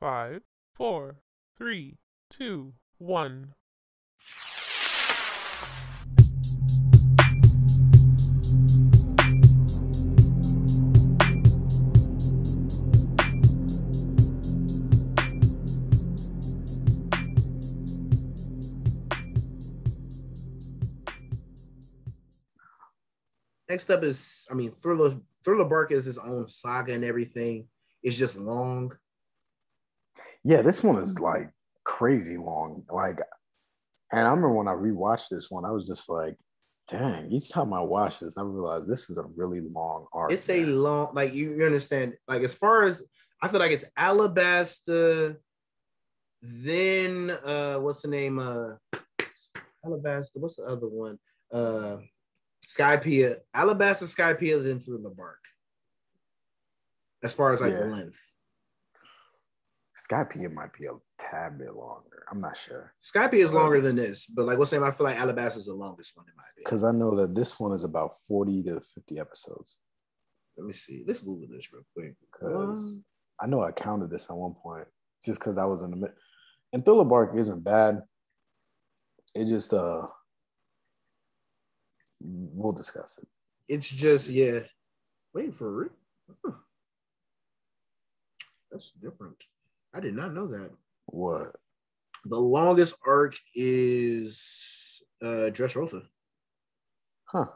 5, 4, 3, 2, 1. Next up is, Thriller Bark is his own saga and everything. It's just long. Yeah, this one is like crazy long. And I remember when I rewatched this one, I was just like, dang, each time I watch this, I realize this is a really long arc. It's a long, like you understand, like as far as I feel like it's Alabasta, then what's the name? Alabasta, what's the other one? Skypiea, Alabasta, Skypiea, then Thriller Bark. As far as like the length. Skypiea might be a tad bit longer. I'm not sure. Skypiea is longer than this, but like what's the name? I feel like Alabasta is the longest one in my opinion. Because I know that this one is about 40 to 50 episodes. Let me see. Let's Google this real quick. Because I know I counted this at one point just because I was in the middle. And Thriller Bark isn't bad. It just we'll discuss it. It's just wait for it. That's different. I did not know that. What? The longest arc is Dressrosa. Huh.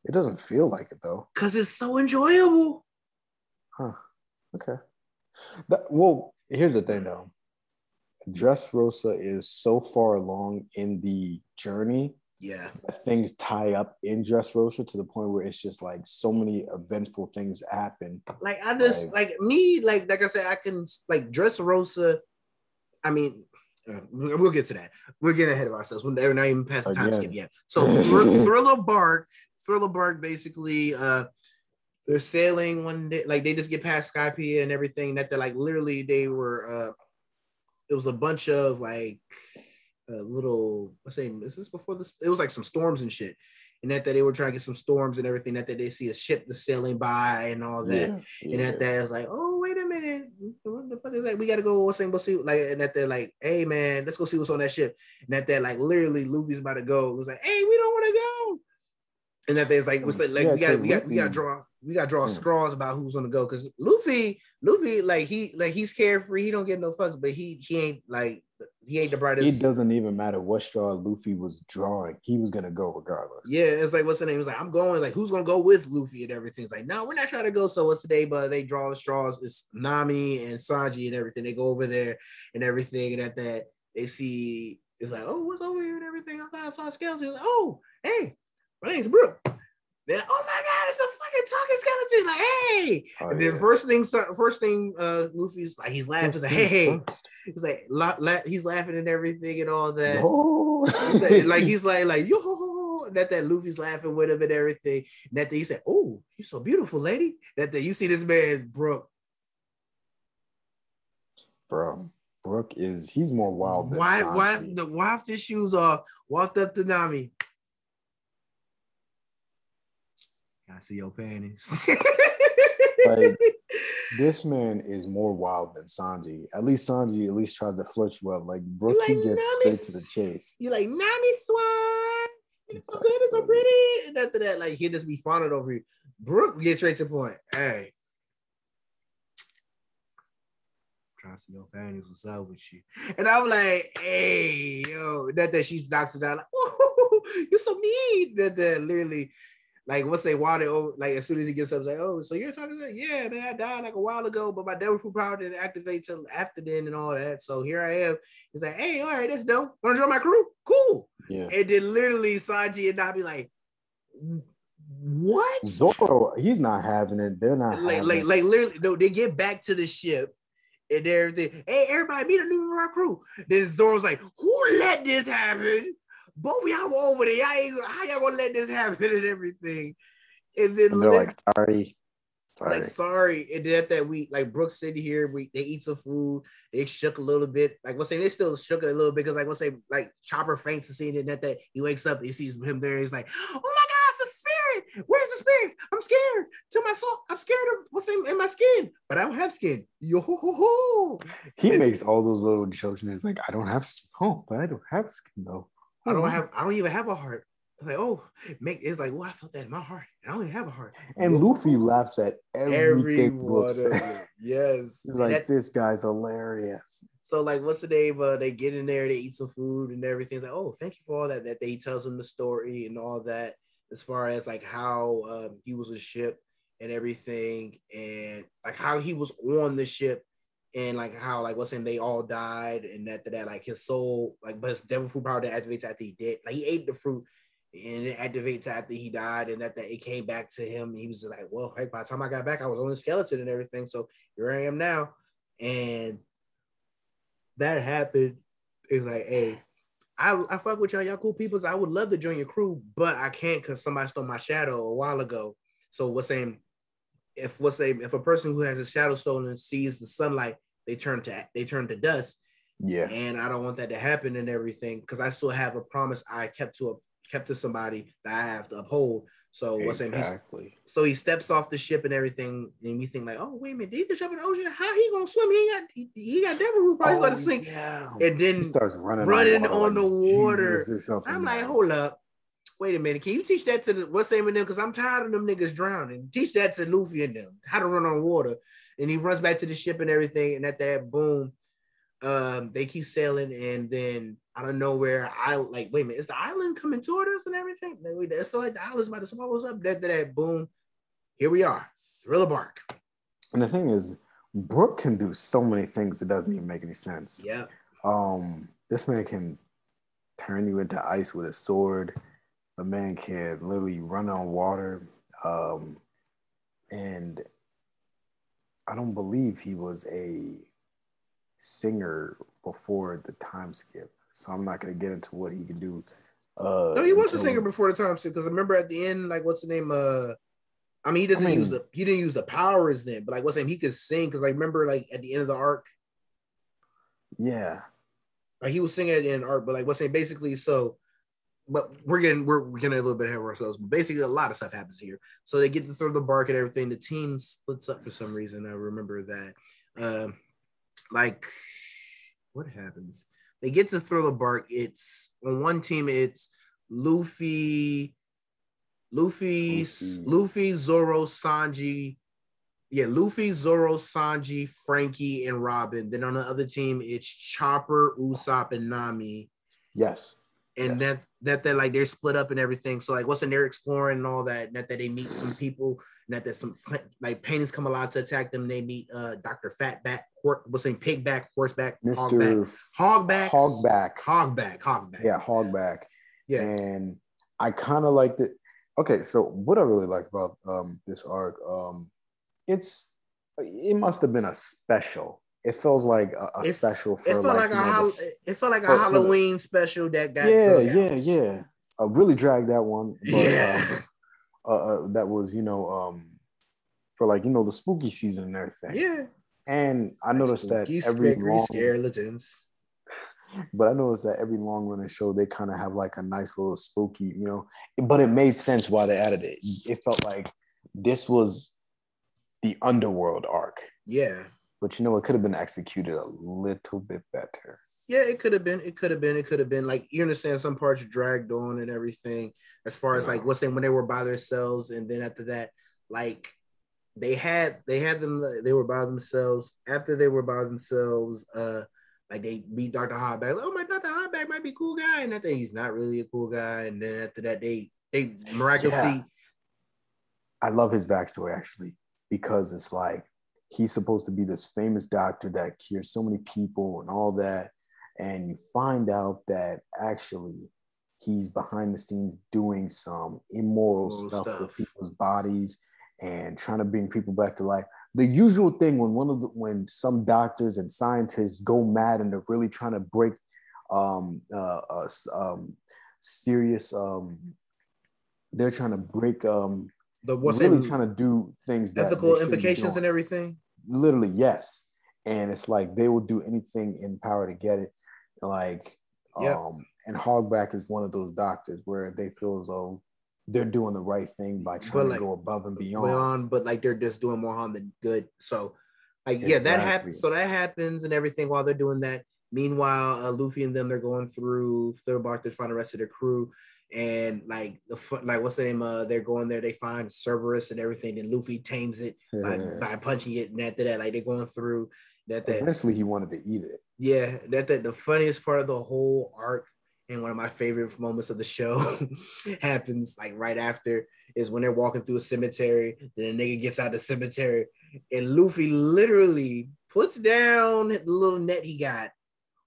It doesn't feel like it though. Because it's so enjoyable. Huh. Okay. Well, here's the thing though. Dressrosa is so far along in the journey. Yeah. That things tie up in Dressrosa to the point where it's just like so many eventful things happen. Like I just like I said, I can like Dressrosa. I mean, we'll get to that. We're getting ahead of ourselves. We're not even past the time skip yet. So Thriller Bark basically they're sailing one day, like they just get past Skypiea and everything that they're like literally they were it was a bunch of like little, let's say, is this before this? It was like some storms and shit. And that they were trying to get some storms and everything, that they see a ship that's sailing by and all that. And that is like, oh, wait a minute. What the fuck is that? We got to go see. Like, and that they're like, hey, man, let's go see what's on that ship. And that they're like, literally, Luffy's about to go. It was like, hey, we don't want to go. And that there's like, we gotta draw straws about who's gonna go, because Luffy, he's carefree. He don't get no fucks, but he ain't like he ain't the brightest. It doesn't even matter what straw Luffy was drawing. He was gonna go regardless. Yeah, it's like what's the name? It's like I'm going. Like who's gonna go with Luffy and everything? It's like no, we're not trying to go. So what's today? But they draw the straws. It's Nami and Sanji and everything. They go over there and everything, and that they see it's like oh what's over here and everything. I saw a skeleton. Like, oh hey. My name's Brooke. Then, oh my God, it's a fucking talking skeleton. Like, hey. And then first thing, Luffy's like, he's laughing. He's like, hey. He's like, he's laughing and everything and all that. Oh. he's like, yo. That Luffy's laughing with him and everything. And that he said, oh, you're so beautiful, lady. That you see this man, Brooke. Bro. Brooke he's more wild than Sanji. The waft his shoes off, walked up to Nami. I see your panties. Like this man is more wild than Sanji. At least Sanji tries to flirt you up. Like Brooke, he gets straight to the chase. You like Nami Swan? It's so good, it's so pretty. And after that, like he'll just be fawning over you. Brooke get straight to the point. Hey. Trying to see your panties, what's up with you? And I'm like, hey, yo, that she's knocks it down like, oh, you're so mean. That literally. Like once they water over, like as soon as he gets up, it's like, oh, so you're talking about, yeah, man, I died like a while ago, but my devil fruit power didn't activate till after then and all that. So here I am. He's like, hey, all right, that's dope. Want to join my crew? Cool. Yeah. And then literally Sanji and Nami like, what? Zoro, he's not having it. They're not like literally, no, they get back to the ship and everything. Hey, everybody, meet a new member of our crew. Then Zoro's like, who let this happen? Both of y'all were over there. How y'all gonna let this happen and everything? And then they're like, sorry. Like, sorry. And then that we like Brooks sitting here, they eat some food, they shook a little bit. Like what's saying, they still shook a little bit because like what's saying, like Chopper faints to see it, and that he wakes up, he sees him there, he's like, oh my God, it's a spirit? Where's the spirit? I'm scared to my soul. I'm scared of what's in my skin, but I don't have skin. Yo ho ho ho. He makes all those little jokes, and he's like, I don't have skin, but I don't have skin though. I don't even have a heart. I'm like, oh, it's like, oh, I felt that in my heart. I don't even have a heart. And Luffy laughs at everything. Yes. He's like, this guy's hilarious. So, like, what's the name? They get in there, they eat some food and everything. It's like, oh, thank you for all that. That they tells him the story and all that, as far as like how he was a ship and everything, and like how he was on the ship, and like how like what's in they all died, and that like his soul, like, but his devil fruit power didn't activate after he did. Like he ate the fruit and it activates after he died, and that it came back to him. He was just like, well, hey, by the time I got back, I was on a skeleton and everything. So here I am now. And that happened. It's like, hey, I fuck with y'all cool people. I would love to join your crew, but I can't because somebody stole my shadow a while ago. So if a person who has a shadow stolen sees the sunlight, they turn to dust. Yeah. And I don't want that to happen and everything, because I still have a promise I kept to somebody that I have to uphold. So exactly. So he steps off the ship and everything, and we think like, oh wait a minute, did he just jump in the ocean? How he gonna swim? He got devil fruit, probably gonna sink. Yeah. And then he starts running on the water. I'm like, man. hold up, wait a minute, can you teach that to what's the name of them? Because I'm tired of them niggas drowning. Teach that to Luffy and them, how to run on water. And he runs back to the ship and everything, and at that boom, they keep sailing, and then out of nowhere, wait a minute, is the island coming toward us and everything? It's like the island's about to swallow us up. That boom, here we are, Thriller Bark. And the thing is, Brook can do so many things that doesn't even make any sense. Yeah. This man can turn you into ice with a sword. The man can literally run on water. And I don't believe he was a singer before the time skip, so I'm not going to get into what he can do. No, he was a singer before the time skip, because I remember at the end, like, what's the name? He didn't use the powers then, but like what's the name? He could sing, because I remember like at the end of the arc. Yeah. Like he was singing at the end of the arc, but like what's the name? Basically, so. But we're getting a little bit ahead of ourselves. But basically, a lot of stuff happens here. So they get to throw the bark and everything. The team splits up for some reason. I remember that. Like, what happens? They get to throw the bark. It's on one team. It's Luffy, Zoro, Sanji. Yeah, Luffy, Zoro, Sanji, Frankie, and Robin. Then on the other team, it's Chopper, Usopp, and Nami. Yes. And that like they're split up and everything. So like what's in there exploring and all that. That they meet some people. And that some like paintings come allowed to attack them. They meet Dr. Fatback, Pigback, Horseback, Mr. Hogback. Yeah, Hogback. Yeah. And I kind of liked it. Okay, so what I really like about this arc, it must have been a special. It feels like a special for it felt like a Halloween special that got yeah. I really dragged that one. But, yeah. That was for like the spooky season and everything. Yeah. And I noticed that every skeletons. But I noticed that every long running show they kind of have like a nice little spooky, but it made sense why they added it. It felt like this was the underworld arc. Yeah. But it could have been executed a little bit better. Yeah, it could have been. Like, you understand, some parts dragged on and everything. As far as like when they were by themselves, and then after that, like they were by themselves. After they were by themselves, like they meet Dr. Hogback. Like, oh my, Dr. Hogback might be a cool guy, and I think he's not really a cool guy. And then after that, they miraculously. Yeah. I love his backstory actually, because it's like, he's supposed to be this famous doctor that cures so many people and all that. And you find out that actually he's behind the scenes doing some immoral stuff with people's bodies and trying to bring people back to life. The usual thing when some doctors and scientists go mad and they're really trying to break serious, they're trying to break trying to do things that ethical implications and everything. Literally, yes. And it's like they will do anything in power to get it. Like, and Hogback is one of those doctors where they feel as though they're doing the right thing by trying to go above and beyond. But like they're just doing more harm than good. So like that happens. So that happens and everything while they're doing that. Meanwhile, Luffy and them, they're going through Thrillbark to find the rest of their crew. And like what's the name? They're going there. They find Cerberus and everything. And Luffy tames it by punching it. And after that, like they're going through that. Eventually, he wanted to eat it. Yeah, that the funniest part of the whole arc and one of my favorite moments of the show happens like right after is when they're walking through a cemetery. Then a nigga gets out of the cemetery and Luffy literally puts down the little net he got.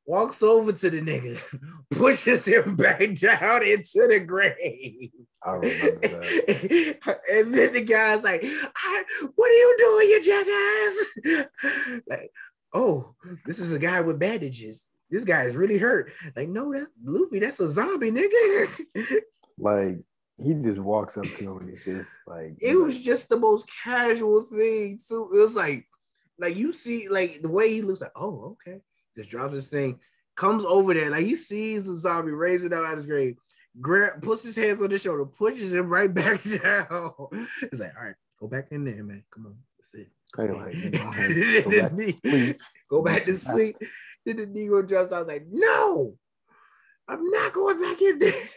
Walks over to the nigga, pushes him back down into the grave. I remember that. And then the guy's like, what are you doing, you jackass? Like, oh, this is a guy with bandages. This guy is really hurt. Like, no, that Luffy, that's a zombie, nigga. Like, he just walks up to him and he's just like... It was just the most casual thing, too. It was like you see, like, the way he looks like, oh, okay. Just drops his thing, comes over there, like he sees the zombie raising up out of his grave, puts his hands on his shoulder, pushes him right back down. It's like, all right, go back in there, man. Come on, that's it. Go back to sleep. Then the Negro jumps. I was like, no, I'm not going back in there.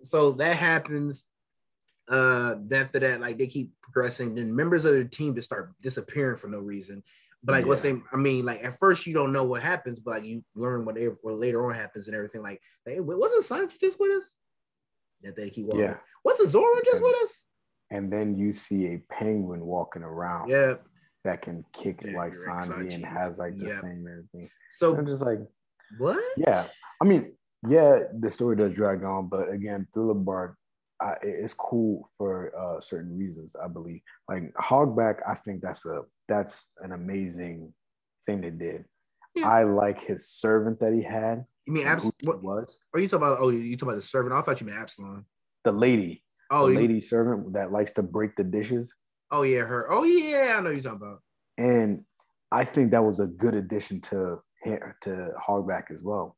So that happens. After that, like they keep progressing. Then members of the team just start disappearing for no reason. But like, what's saying? I mean, like at first you don't know what happens, but like you learn what later on happens and everything. Like, hey, wasn't Sanji just with us? That they keep walking. Yeah. Wasn't Zoro just with us? And then you see a penguin walking around. Yeah. That can kick like Sanji and has like the same everything. So I'm just like, what? Yeah. I mean, yeah, the story does drag on, but again, Thriller it's cool for certain reasons, I believe. Like Hogback, I think that's an amazing thing they did. Yeah. I like his servant that he had. You mean what was? Are you talking about? Oh, you talking about the servant? I thought you meant Absalom. The lady. Oh, the lady servant that likes to break the dishes. Oh yeah, her. Oh yeah, I know you're talking about. And I think that was a good addition to Hogback as well.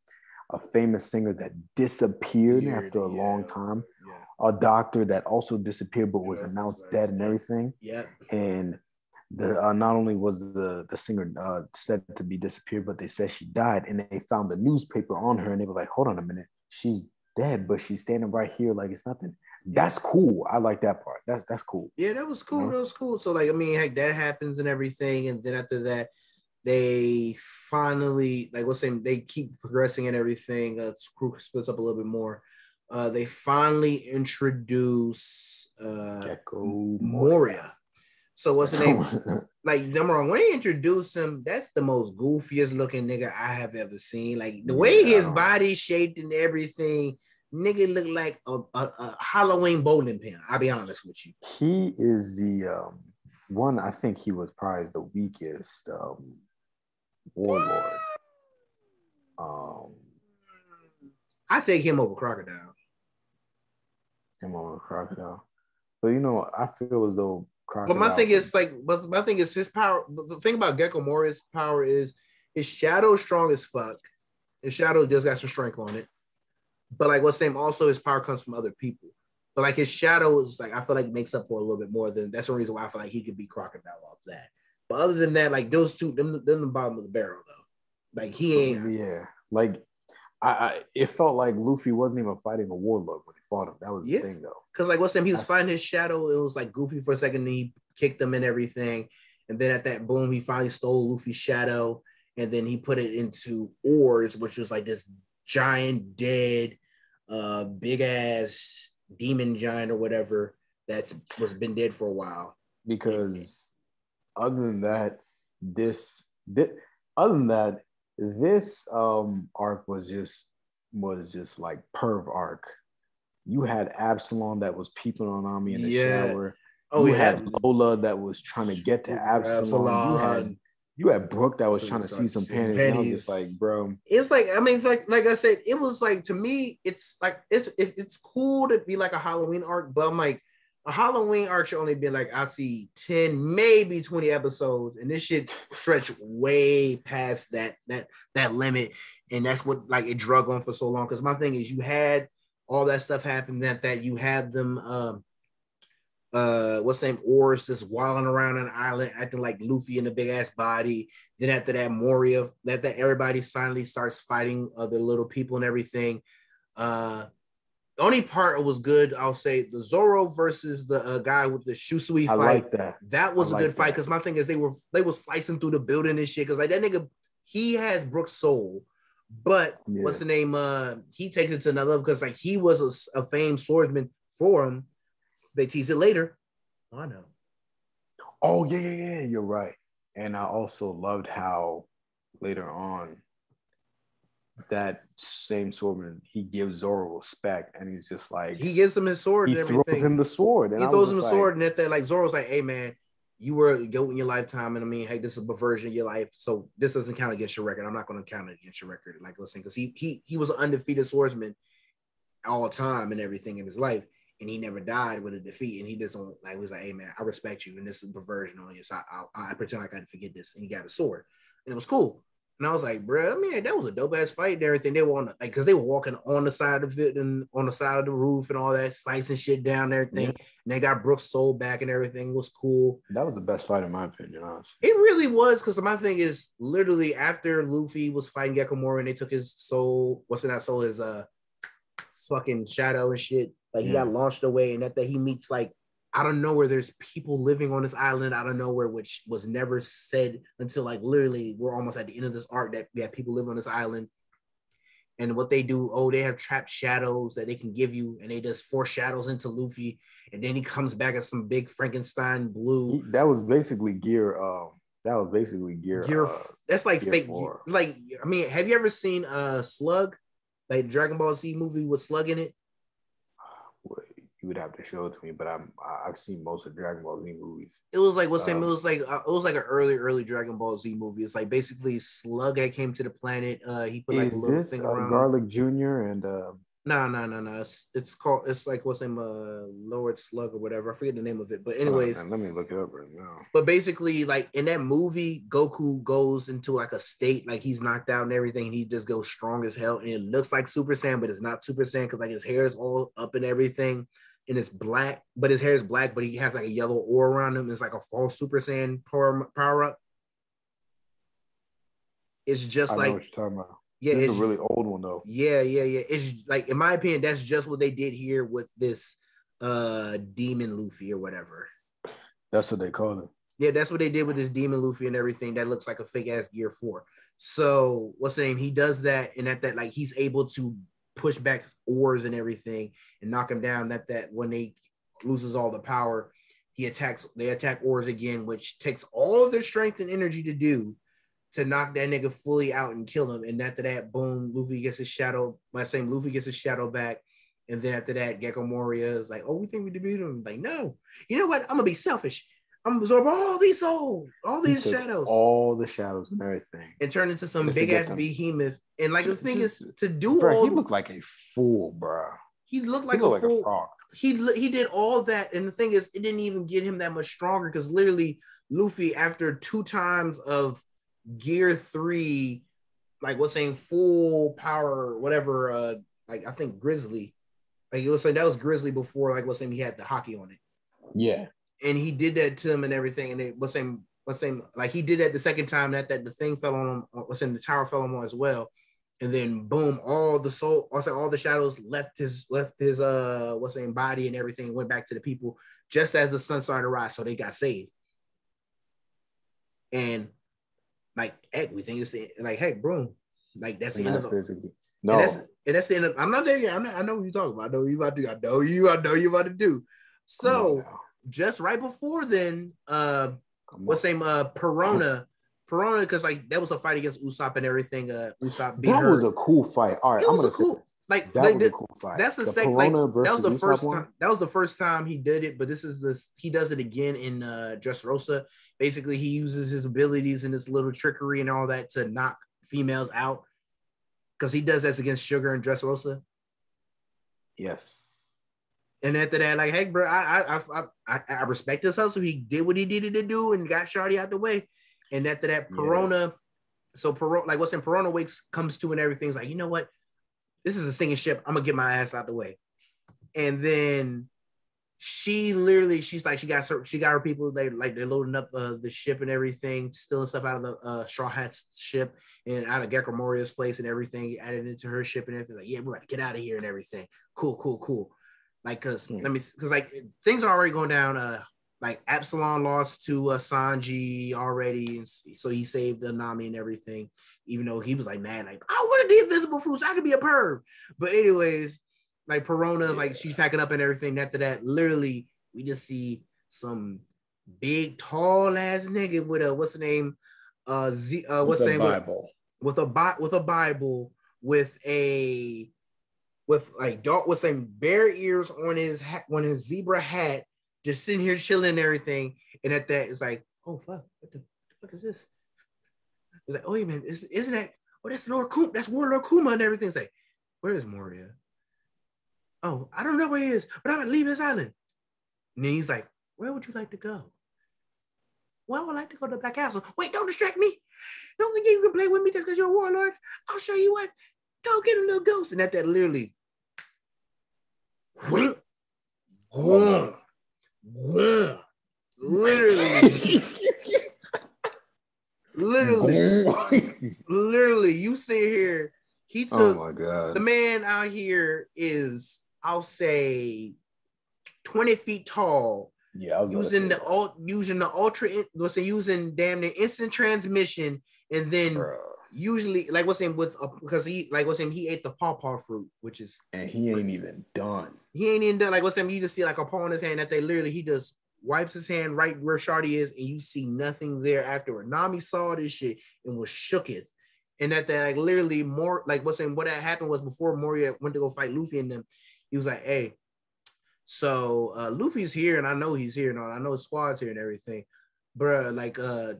A famous singer that disappeared after a long time. Yeah. A doctor that also disappeared but was announced dead and everything. Yeah. And not only was the singer said to be disappeared, but they said she died, and they found the newspaper on her, and they were like, "Hold on a minute, she's dead, but she's standing right here like it's nothing." That's cool. I like that part. That's cool. Yeah, that was cool. You know? That was cool. So like, I mean, heck, that happens and everything, and then after that, they finally they keep progressing and everything. Crew splits up a little bit more. They finally introduce Gecko Moria. So what's the name? Like, number one, when they introduce him, that's the most goofiest looking nigga I have ever seen. Like the way his body's shaped and everything, nigga look like a Halloween bowling pin. I'll be honest with you. He is the one. I think he was probably the weakest warlord. I take him over Crocodile. But you know, I feel as though Crocodile. But my thing is his power. The thing about Gecko Moria's power is his shadow strong as fuck. His shadow does got some strength on it. But like what's saying, also his power comes from other people. But like his shadow is like, I feel like makes up for a little bit more than that's the reason why I feel like he could be Crocodile off that. But other than that, like those two, them the bottom of the barrel though. Like he ain't. Yeah, like it felt like Luffy wasn't even fighting a warlord when he fought him. That was the thing though. Because like what's saying, he was fighting his shadow. It was like goofy for a second. And he kicked him and everything. And then at that boom, he finally stole Luffy's shadow. And then he put it into Oars, which was like this giant dead big ass demon giant or whatever that was been dead for a while. Because other than that, this arc was just like perv arc. You had Absalom that was peeping on Nami in the shower. Oh, you had Lola that was trying to get to Absalom. You had Brooke that was trying to see some panties. And I was just like, bro. It's like, I mean, like I said, it was like, to me, it's like, it's cool to be like a Halloween arc, but I'm like, a Halloween arc should only be like, I see 10, maybe 20 episodes, and this shit stretched way past that limit. And that's what like it drug on for so long. Because my thing is, you had all that stuff happened. That you had them what's the name, Oars just wilding around on an island, acting like Luffy in a big ass body. Then after that, Moria, that everybody finally starts fighting other little people and everything. The only part that was good, I'll say, the Zoro versus the guy with the Shusui fight. I like that. That was a good fight because my thing is they were slicing through the building and shit. Because like that nigga, he has Brooks' soul, but what's the name? He takes it to another level because like he was a famed swordsman for him. They tease it later. Oh, I know. Oh yeah. You're right. And I also loved how later on that same swordman, he gives Zoro respect, and he's just like, he gives him his sword and everything. He throws him the sword. And he throws him the sword, and that like Zoro's like, hey man, you were a goat in your lifetime, and I mean, hey, this is a perversion of your life, so this doesn't count against your record. I'm not going to count it against your record. Like, listen, because he was an undefeated swordsman all time and everything in his life, and he never died with a defeat. And he doesn't like, he was like, hey man, I respect you, and this is a perversion on you, so I pretend like I didn't forget this. And he got a sword, and it was cool. And I was like, bro, I mean, that was a dope ass fight and everything. They were on because they were walking on the side of it and on the side of the roof and all that, slicing shit down and everything. Yeah. And they got Brooks' soul back and everything. It was cool. That was the best fight in my opinion, honestly. It really was, because my thing is literally after Luffy was fighting Gekomori and they took his soul, what's in that soul, his fucking shadow and shit. Like he got launched away, and that he meets like out of nowhere, there's people living on this island out of nowhere, which was never said until like literally we're almost at the end of this arc, that yeah, people live on this island. And what they do, they have trapped shadows that they can give you, and they just force shadows into Luffy, and then he comes back as some big Frankenstein blue. That was basically gear. Gear. That's like fake. Like, I mean, have you ever seen Slug, like Dragon Ball Z movie with Slug in it? You would have to show it to me, but I've seen most of Dragon Ball Z movies. It was like it was like an early Dragon Ball Z movie. It's like basically Slug came to the planet. He put like a little thing around Garlic Jr. and No. It's like what's name Lord Slug or whatever. I forget the name of it. But anyways, let me look it up right now. But basically, like in that movie, Goku goes into like a state like he's knocked out and everything, and he just goes strong as hell, and it looks like Super Saiyan, but it's not Super Saiyan because like his hair is all up and everything. And it's black, but his hair is black, but he has like a yellow aura around him. It's like a false Super Saiyan power up. It's just I like know what you're talking about. Yeah, it's a really old one though. Yeah. It's like, in my opinion, that's just what they did here with this demon Luffy or whatever. That's what they call it. Yeah, that's what they did with this demon Luffy and everything. That looks like a fake ass Gear 4. So what's the name? He does that, and that like he's able to push back oars and everything and knock him down. That when they loses all the power, they attack oars again, which takes all of their strength and energy to knock that nigga fully out and kill him. And after that, boom, Luffy gets his shadow. Luffy gets his shadow back. And then after that, Gecko Moria is like, we think we defeated him. Like, no. You know what? I'm gonna be selfish. I'm gonna absorb all these souls, all these shadows, all the shadows and everything, and turn into some big ass behemoth. And like the thing is, to do he looked like a fool, bro. He looked like a fool. Frog. He did all that, and the thing is, it didn't even get him that much stronger, because literally Luffy, after 2 times of Gear 3, like what's saying full power, whatever. Like I think Grizzly, like it was like that was Grizzly before, like what's saying he had the hockey on it. Yeah. And he did that to him and everything, and it was saying like he did that the second time that the thing fell on him. What's in the tower fell on him as well, and then boom, all the shadows left his body and everything, went back to the people just as the sun started to rise, so they got saved. And like, we think it's like, hey, bro, like that's the end of the. No, and that's the end of. I'm not there yet. I know what you're talking about. I know what you about to do. I know you about to do. So. Just right before then, Perona, because like that was a fight against Usopp and everything. Usopp beat her. That was a cool fight. All right, I'm gonna say this. Like that was a cool fight. That's the second. Like, that was the first time. That was the first time he did it, but he does it again in Dressrosa. Basically, he uses his abilities and his little trickery and all that to knock females out, because he does that against Sugar and Dressrosa. Yes. And after that, like, hey, bro, I respect his hustle. He did what he needed to do and got Shorty out the way. And after that, Perona, Perona comes to and everything's like, you know what? this is a sinking ship. I'm gonna get my ass out the way. And then she's like, she got her people. They're loading up the ship and everything, stealing stuff out of the Straw Hat's ship and out of Gecko Moria's place and everything, added into her ship and everything. Like, yeah, we're about to get out of here and everything. Cool. Like, cause like things are already going down. Like Absalom lost to Sanji already, and so he saved Nami and everything. Even though he was like mad, like, I want the invisible fruits, I could be a perv. But anyways, like Perona's like she's packing up and everything. After that, literally, we just see some big tall ass nigga with a what's the name? What's the name? Bible. With a Bible with some bear ears on his hat, on his zebra hat, just sitting here chilling and everything. And at that, it's like, oh fuck, what the fuck is this? It's like, oh yeah, man, isn't that? Oh, that's Lord Kuma, that's Warlord Kuma and everything. It's like, where is Moria? Oh, I don't know where he is, but I'm gonna leave this island. And then he's like, where would you like to go? Well, I would like to go to the Black Castle. Wait, don't distract me. Don't think you can play with me just because you're a warlord. I'll show you what. Go get a little ghost. And at that, literally, literally, you sit here. He took, oh my God. The man out here is, I'll say, 20 feet tall. Yeah, using the ultra, using damn near instant transmission, and then usually like because he ate the pawpaw fruit, which is, and he ain't even done. Like you just see like a paw in his hand that he just wipes his hand right where Shardy is, and you see nothing there afterward. Nami saw this shit and was shooketh. And that like literally more like what had happened was before Moria went to go fight Luffy and them, he was like, hey, so Luffy's here and I know he's here and I know his squad's here and everything, bruh. Like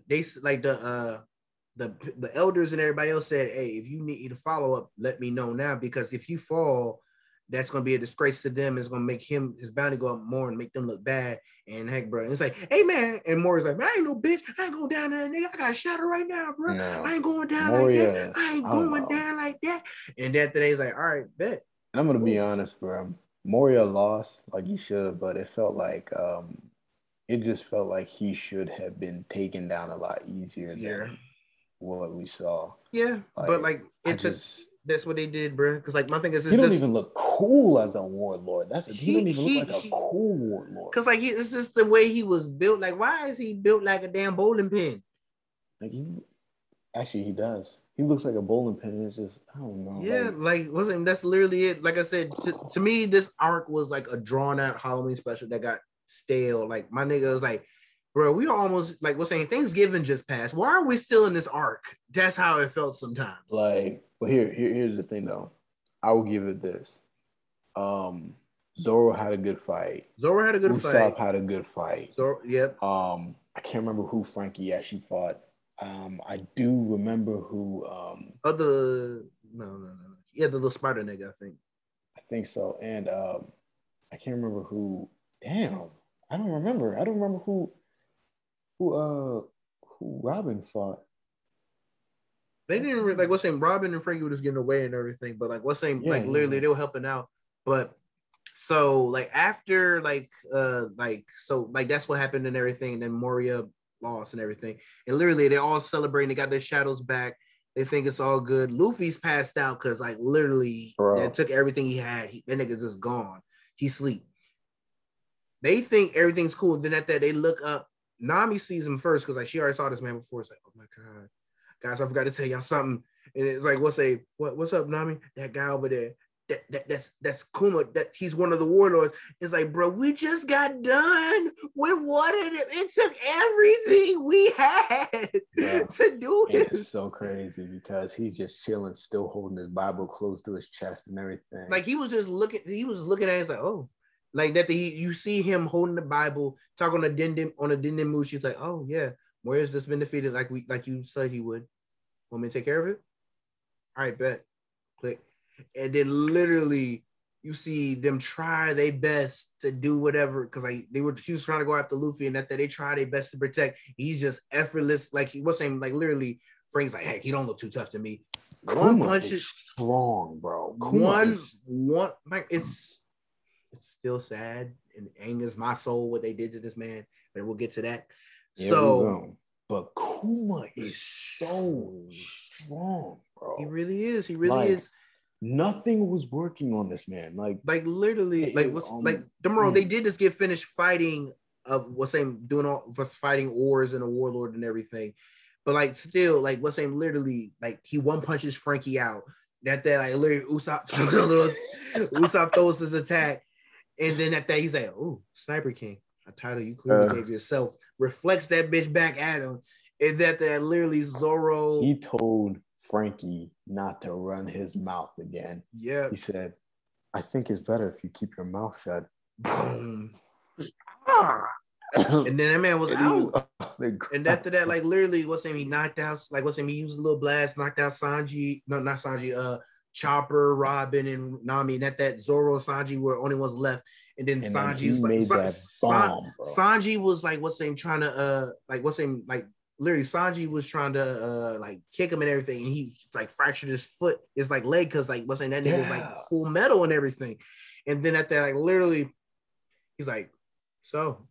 they like the elders and everybody else said, hey, if you need to follow up, let me know now, because if you fall, that's gonna be a disgrace to them. It's gonna make his bounty go up more and make them look bad. And heck, bro, it's like, hey man, and Moria's like, man, I ain't no bitch. I ain't going down there, nigga. I got a shadow right now, bro. No, I ain't going down like that. I ain't going down like that. And then today's like, all right, bet. And I'm gonna be honest, bro. Moria lost like he should have, but it felt like he should have been taken down a lot easier than what we saw. Yeah, but like that's what they did, bro. Because like my thing is, he don't even look cool as a warlord. He don't even look like a cool warlord. Because like it's just the way he was built. Like, why is he built like a damn bowling pin? Like he does. He looks like a bowling pin. It's just, I don't know. Yeah, that's literally it. Like I said, to me, this arc was like a drawn out Halloween special that got stale. Like my nigga was like, bro, we are almost like Thanksgiving just passed. Why are we still in this arc? That's how it felt sometimes. Like, but here's the thing though. I will give it this. Zoro had a good fight. Usopp had a good fight. Yep. I can't remember who Frankie actually fought. I do remember who. No. Yeah, the little spider nigga, I think so, and I can't remember who. Damn, I don't remember. who Robin fought. They didn't really, like Robin and Frankie were just getting away and everything, but literally they were helping out. But so like after that's what happened and everything, and then Moria lost and everything, and literally they all celebrating. They got their shadows back. They think it's all good. Luffy's passed out because like literally they took everything he had. That nigga's just gone. He sleep. They think everything's cool. Then at that they look up. Nami sees him first because like she already saw this man before. It's like, oh my god, guys, I forgot to tell y'all something. And it's like, what's up, Nami? That guy over there. That's Kuma. That he's one of the warlords. It's like, bro, we just got done with one of them. It took everything we had to do this. It's so crazy because he's just chilling, still holding his Bible close to his chest and everything. Like he was looking at it. It's like, oh, like that. You see him holding the Bible, talking on a Denden mood. She's like, oh yeah, Moria's just been defeated, like you said he would. Want me to take care of it? All right, bet. Click. And then literally you see them try their best to do whatever, because like he was trying to go after Luffy, and that they try their best to protect. He's just effortless, like he was saying, like literally Frank's like, heck, he don't look too tough to me. One punch is strong, bro. One like it's still sad and angers my soul what they did to this man, but we'll get to that. Yeah, so, but Kuma is so strong, bro. He really is. He really is. Nothing was working on this man. Like literally, tomorrow they did just get finished fighting doing all fighting ors and a warlord and everything. But still, literally, he one punches Frankie out. That literally Usopp throws his attack, and then at that he's like, "Ooh, Sniper King, a title you clearly gave yourself." Reflects that bitch back at him, and that literally Zoro. He told Frankie not to run his mouth again. Yeah, he said, "I think it's better if you keep your mouth shut." Boom. And then that man was out. And after that, literally, he knocked out, he used a little blast, knocked out Sanji, no, not Sanji, Chopper, Robin, and Nami. And that Zoro and Sanji were only ones left. And then Sanji was Sanji was trying to, literally, Sanji was trying to, kick him and everything. And he, fractured his foot, his, leg, because, that nigga was, full metal and everything. And then at that, literally, he's like, so,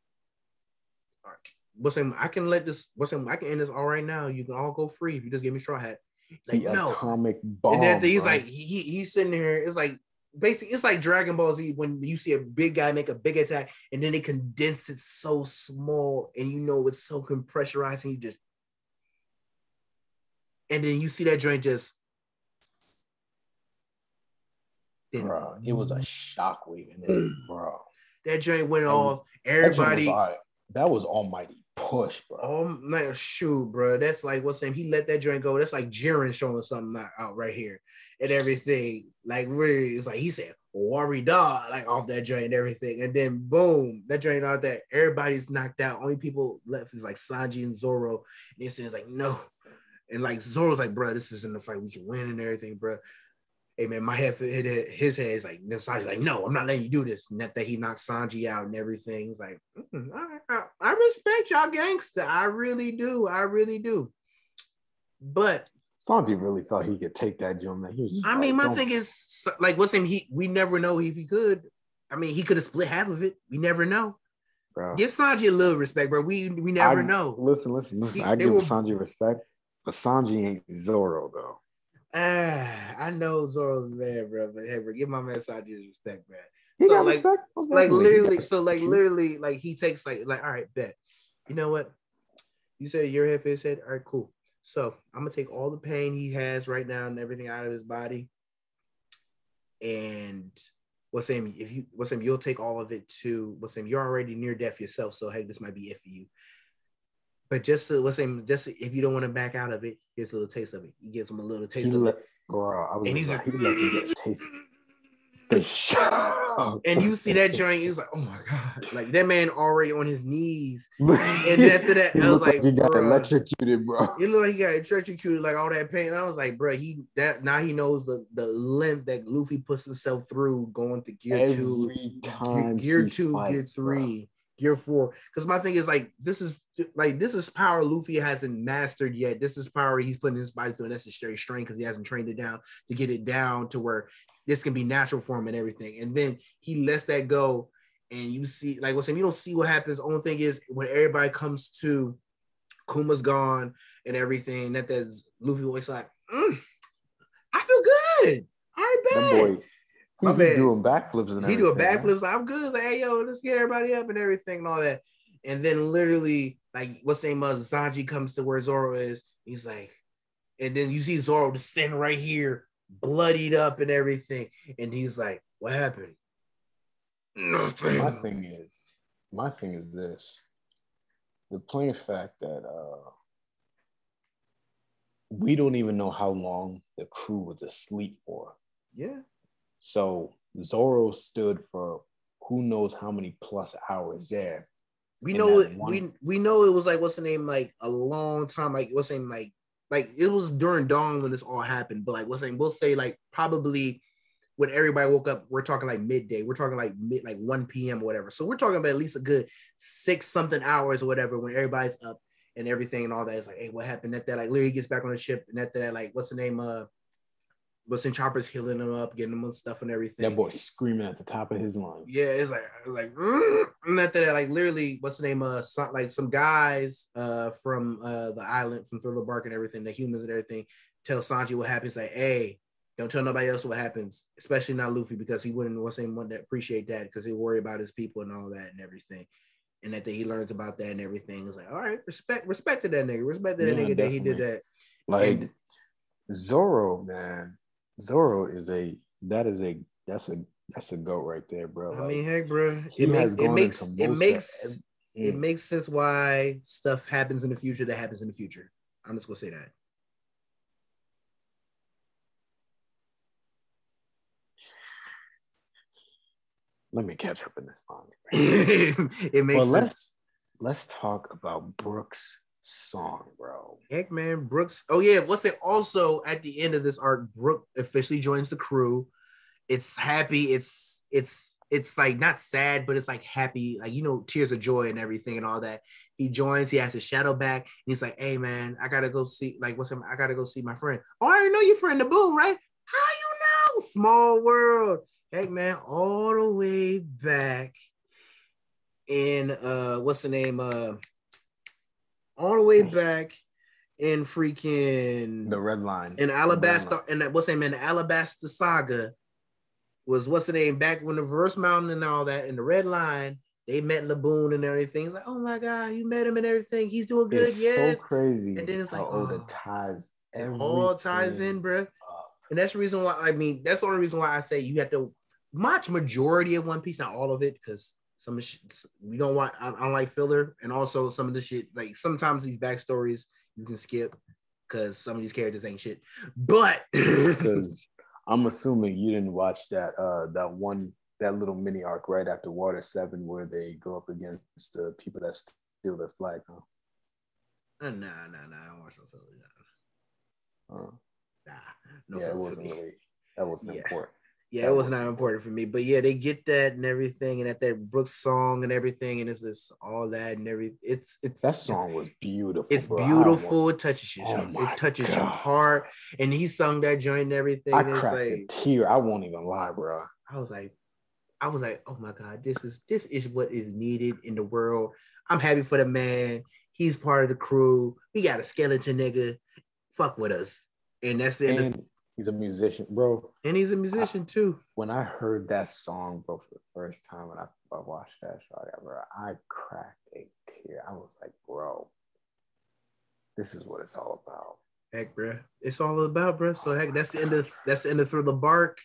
I can let this. I can end this all right now. You can all go free if you just give me Straw Hat. Atomic bomb. And then he's he's sitting here. It's basically it's like Dragon Ball Z when you see a big guy make a big attack and then they condense it so small and it's so pressurized and and then you see that joint just. Bro, it was a shockwave in there, bro. That joint went off. Everybody. That was almighty push, bro. Oh man, shoot, bro. That's he let that joint go. That's like Jiren showing something out right here and everything. Really, it's he said, worry dog, off that joint and everything. And then boom, that joint out there. Everybody's knocked out. Only people left is Sanji and Zoro. And it's no. And Zoro's bro, this isn't a fight we can win and everything, bro. Hey man, my head hit his head. Is then Sanji's no, I'm not letting you do this. And that he knocked Sanji out and everything. He's I respect y'all gangster. I really do. But Sanji really thought he could take that jump. He was my thing is we never know if he could. He could have split half of it. We never know. Bro. Give Sanji a little respect, bro. We never know. Listen. I give Sanji respect, but Sanji ain't Zoro though. I know Zoro's man, bro, but hey, bro, give my man Sanji's respect, man. He got respect. Literally, he takes all right, bet. You know what? You said your head for his head. All right, cool. So I'm gonna take all the pain he has right now and everything out of his body, and you'll take all of it too. You're already near death yourself, so hey, this might be it for you. But just if you don't want to back out of it, here's a little taste of it. He gives him a little taste of it. Bro, he lets him get a taste. And you see that joint, he's oh my god, that man already on his knees. And after that, I was he got electrocuted, bro. It looked like he got electrocuted, all that pain. And I was bro, now he knows the length that Luffy puts himself through going to gear Every 2, time gear 2, fights, gear 3. Bro. Gear 4, because my thing is this is power Luffy hasn't mastered yet. This is power he's putting his body through, and that's a straight strength because he hasn't trained it down to get it down to where this can be natural for him and everything. And then he lets that go, and you see, you don't see what happens. Only thing is when everybody comes to Kuma's gone and everything, that's Luffy always I feel good. All right, bad. He's doing backflips and everything. He doing backflips. I'm good. Hey, yo, let's get everybody up and everything and all that. And then literally, Sanji comes to where Zoro is. He's and then you see Zoro just standing right here, bloodied up and everything. And he's what happened? Nothing. My thing is this. The plain fact that we don't even know how long the crew was asleep for. Yeah. So Zoro stood for who knows how many plus hours there. We know it. We know it was what's the name? A long time. What's the name? It was during dawn when this all happened. But what's the name? We'll say probably when everybody woke up. We're talking midday. We're talking 1 p.m. or whatever. So we're talking about at least a good 6 something hours or whatever when everybody's up. and everything and all that. It's like, hey, what happened at that? Like, literally gets back on the ship, and at that, like, what's the name? What's in Chopper's healing him up, getting him on stuff and everything. That boy screaming at the top of his lungs. Yeah, it's like, and at that, like, literally, what's the name? Some guys from the island, from Thriller Bark and everything, the humans and everything, tell Sanji what happens. Like, hey, don't tell nobody else what happens, especially not Luffy, because he wouldn't want to appreciate that, because he worry about his people and all that and everything. And that he learns about that and everything. It's like, all right, respect to that nigga. Respect to that nigga definitely. that he did that. Like, Zoro, man. Zoro is that's a goat right there, bro. I mean, heck, bro, it makes sense why stuff happens in the future that happens in the future. I'm just gonna say that. Let me catch up in this manga. It makes sense. Let's talk about Brooks' song, bro. Heck, man, Brooks. Oh yeah, what's it? Also, at the end of this arc, Brooke officially joins the crew. It's happy. It's like not sad, but it's like happy, like, you know, tears of joy and everything and all that. He joins. He has his shadow back, and he's like, "Hey, man, I gotta go see. Like, I gotta go see my friend. Oh, I already know your friend, the Boom, right? How you know? Small world." Heck, man, all the way back in what's the name? All the way back in freaking the Red Line in Alabasta, and what's the name in the Alabasta Saga was what's the name back when the Verse Mountain and all that in the Red Line. They met Laboon and everything. It's like, oh my god, you met him and everything. He's doing good. It's yes. So crazy. And then it's like, oh, the ties. It all ties in, bro. And that's the reason why. I mean, that's the only reason why I say you have to watch majority of One Piece, not all of it, because some of we don't want. I don't like filler, and also some of the shit. Like sometimes these backstories you can skip because some of these characters ain't shit. But because I'm assuming you didn't watch that little mini arc right after Water 7 where they go up against the people that steal their flag, huh? Nah. I don't watch no filler. Nah. No, yeah, it wasn't really. That wasn't important. Yeah, it was not important for me. But yeah, they get that and everything, and at that Brooks song and everything, and it's just all that and everything. It's that song was beautiful. It's beautiful. It touches you. It touches your heart. And he sung that joint and everything. I cracked a tear. I won't even lie, bro. I was like, oh my God, this is what is needed in the world. I'm happy for the man. He's part of the crew. We got a skeleton nigga. Fuck with us. And that's the end. He's a musician, bro. And he's a musician too. When I heard that song, bro, for the first time when I watched that song, bro, I cracked a tear. I was like, bro, this is what it's all about. Heck, bro. It's all about, bro. So heck, that's the end of Thriller Bark.